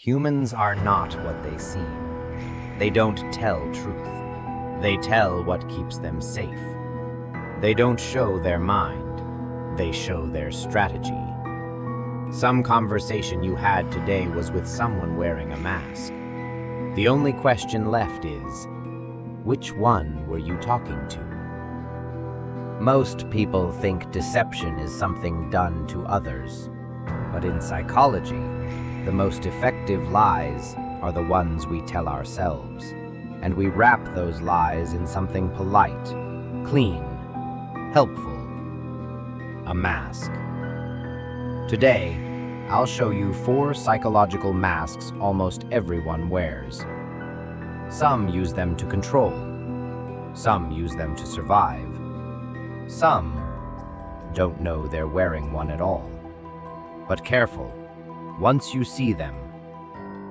Humans are not what they seem. They don't tell truth. They tell what keeps them safe. They don't show their mind. They show their strategy. Some conversation you had today was with someone wearing a mask. The only question left is, which one were you talking to? Most people think deception is something done to others. But in psychology, the most effective lies are the ones we tell ourselves. And we wrap those lies in something polite, clean, helpful, a mask. Today, I'll show you 4 psychological masks almost everyone wears. Some use them to control. Some use them to survive. Some don't know they're wearing one at all. But careful, once you see them,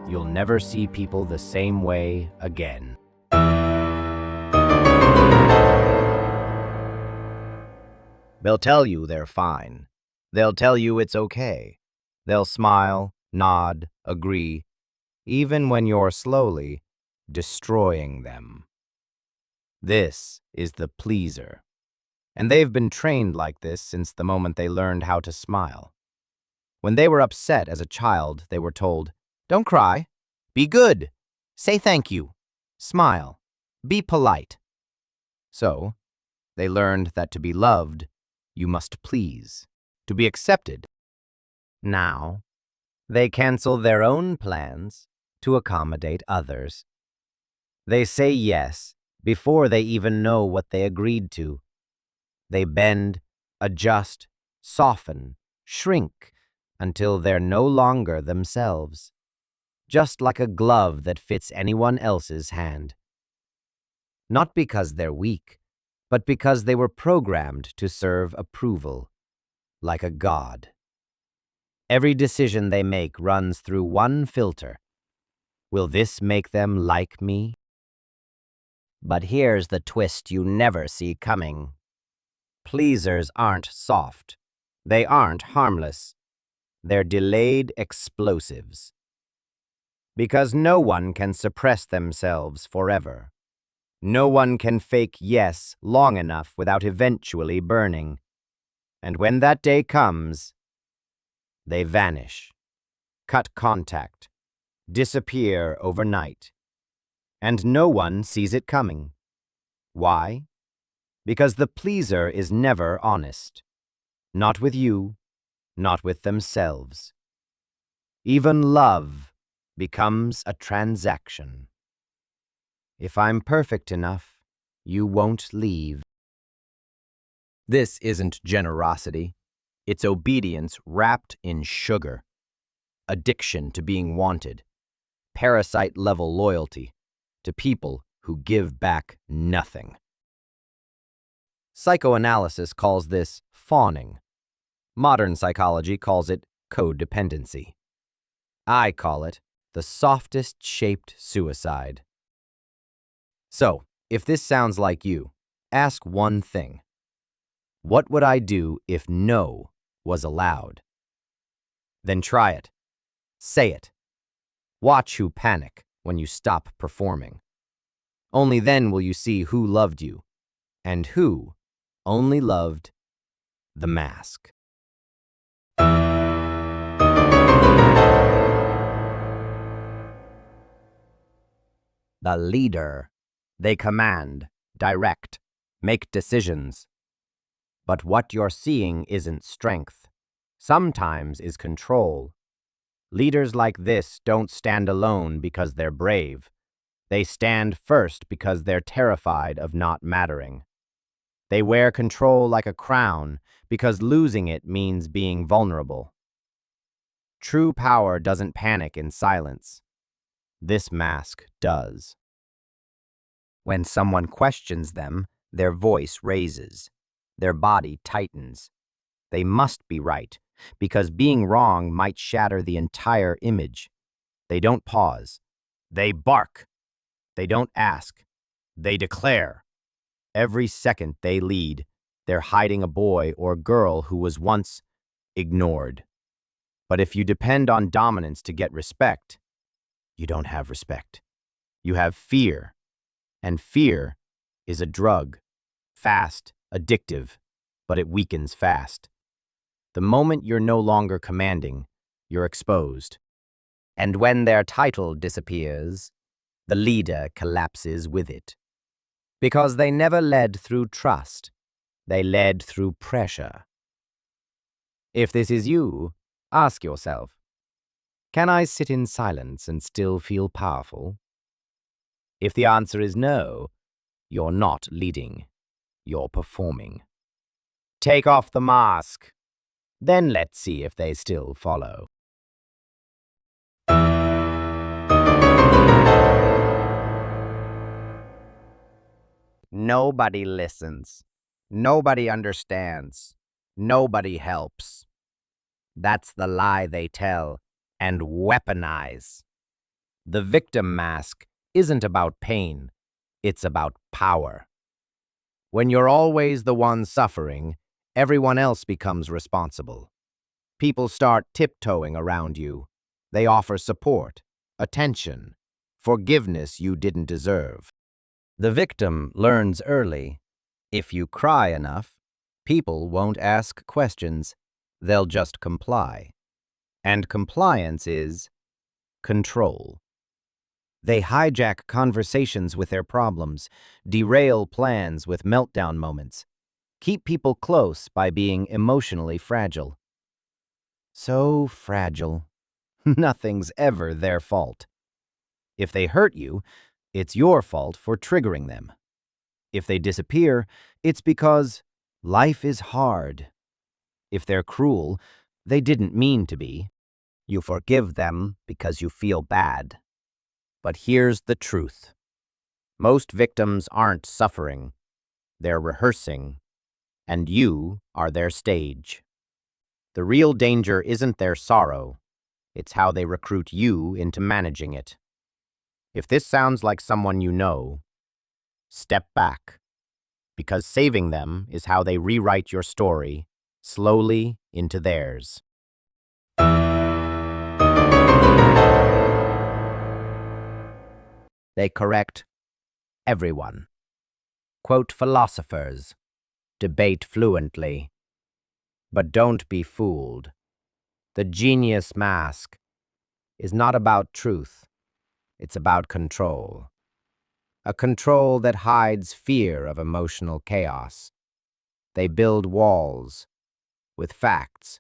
you'll never see people the same way again. They'll tell you they're fine. They'll tell you it's okay. They'll smile, nod, agree, even when you're slowly destroying them. This is the pleaser. And they've been trained like this since the moment they learned how to smile. When they were upset as a child, they were told, "Don't cry. Be good. Say thank you. Smile. Be polite." So, they learned that to be loved, you must please. To be accepted. Now, they cancel their own plans to accommodate others. They say yes before they even know what they agreed to. They bend, adjust, soften, shrink, until they're no longer themselves, just like a glove that fits anyone else's hand. Not because they're weak, but because they were programmed to serve approval, like a god. Every decision they make runs through one filter. Will this make them like me? But here's the twist you never see coming. Pleasers aren't soft. They aren't harmless. They're delayed explosives. Because no one can suppress themselves forever. No one can fake yes long enough without eventually burning. And when that day comes, they vanish, cut contact, disappear overnight. And no one sees it coming. Why? Because the pleaser is never honest. Not with you, not with themselves. Even love becomes a transaction. If I'm perfect enough, you won't leave. This isn't generosity. It's obedience wrapped in sugar. Addiction to being wanted. Parasite-level loyalty to people who give back nothing. Psychoanalysis calls this fawning. Modern psychology calls it codependency. I call it the softest-shaped suicide. So, if this sounds like you, ask one thing. What would I do if no was allowed? Then try it. Say it. Watch who panic when you stop performing. Only then will you see who loved you, and who only loved the mask. The leader. They command, direct, make decisions. But what you're seeing isn't strength. Sometimes is control. Leaders like this don't stand alone because they're brave. They stand first because they're terrified of not mattering. They wear control like a crown because losing it means being vulnerable. True power doesn't panic in silence. This mask does. When someone questions them, their voice raises. Their body tightens. They must be right, because being wrong might shatter the entire image. They don't pause. They bark. They don't ask. They declare. Every second they lead, they're hiding a boy or girl who was once ignored. But if you depend on dominance to get respect, you don't have respect. You have fear, and fear is a drug, fast, addictive, but it weakens fast. The moment you're no longer commanding, you're exposed. And when their title disappears, the leader collapses with it. Because they never led through trust, they led through pressure. If this is you, ask yourself, can I sit in silence and still feel powerful? If the answer is no, you're not leading, you're performing. Take off the mask, then let's see if they still follow. Nobody listens. Nobody understands. Nobody helps. That's the lie they tell and weaponize. The victim mask isn't about pain. It's about power. When you're always the one suffering, everyone else becomes responsible. People start tiptoeing around you. They offer support, attention, forgiveness you didn't deserve. The victim learns early. If you cry enough, people won't ask questions. They'll just comply. And compliance is control. They hijack conversations with their problems, derail plans with meltdown moments, keep people close by being emotionally fragile. So fragile. Nothing's ever their fault. If they hurt you, it's your fault for triggering them. If they disappear, it's because life is hard. If they're cruel, they didn't mean to be. You forgive them because you feel bad. But here's the truth. Most victims aren't suffering. They're rehearsing, and you are their stage. The real danger isn't their sorrow. It's how they recruit you into managing it. If this sounds like someone you know, step back, because saving them is how they rewrite your story, slowly into theirs. They correct everyone. Quote philosophers, debate fluently. But don't be fooled. The genius mask is not about truth. It's about control. A control that hides fear of emotional chaos. They build walls with facts.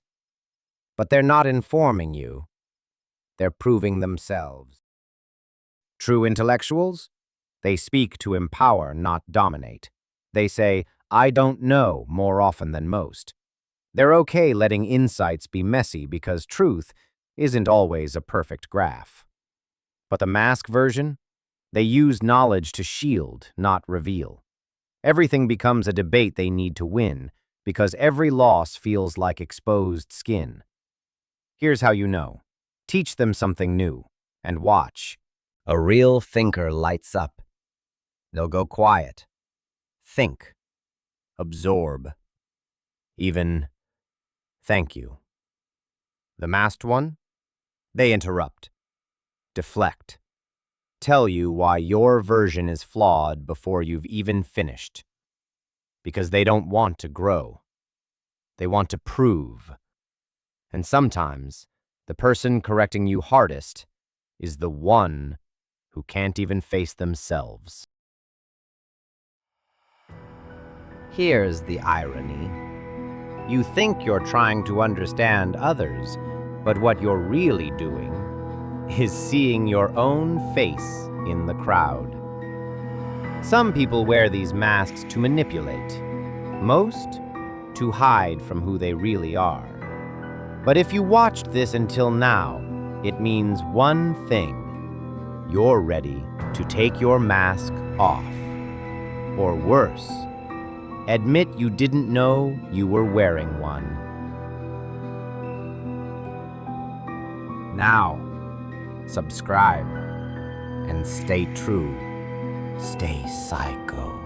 But they're not informing you. They're proving themselves. True intellectuals? They speak to empower, not dominate. They say, I don't know, more often than most. They're okay letting insights be messy because truth isn't always a perfect graph. But the mask version? They use knowledge to shield, not reveal. Everything becomes a debate they need to win because every loss feels like exposed skin. Here's how you know. Teach them something new, and watch. A real thinker lights up. They'll go quiet. Think. Absorb. Even thank you. The masked one? They interrupt. Deflect. Tell you why your version is flawed before you've even finished. Because they don't want to grow. They want to prove. And sometimes, the person correcting you hardest is the one who can't even face themselves. Here's the irony. You think you're trying to understand others, but what you're really doing is seeing your own face in the crowd. Some people wear these masks to manipulate. Most, to hide from who they really are. But if you watched this until now, it means one thing. You're ready to take your mask off. Or worse, admit you didn't know you were wearing one. Now, subscribe and stay true. Stay psycho.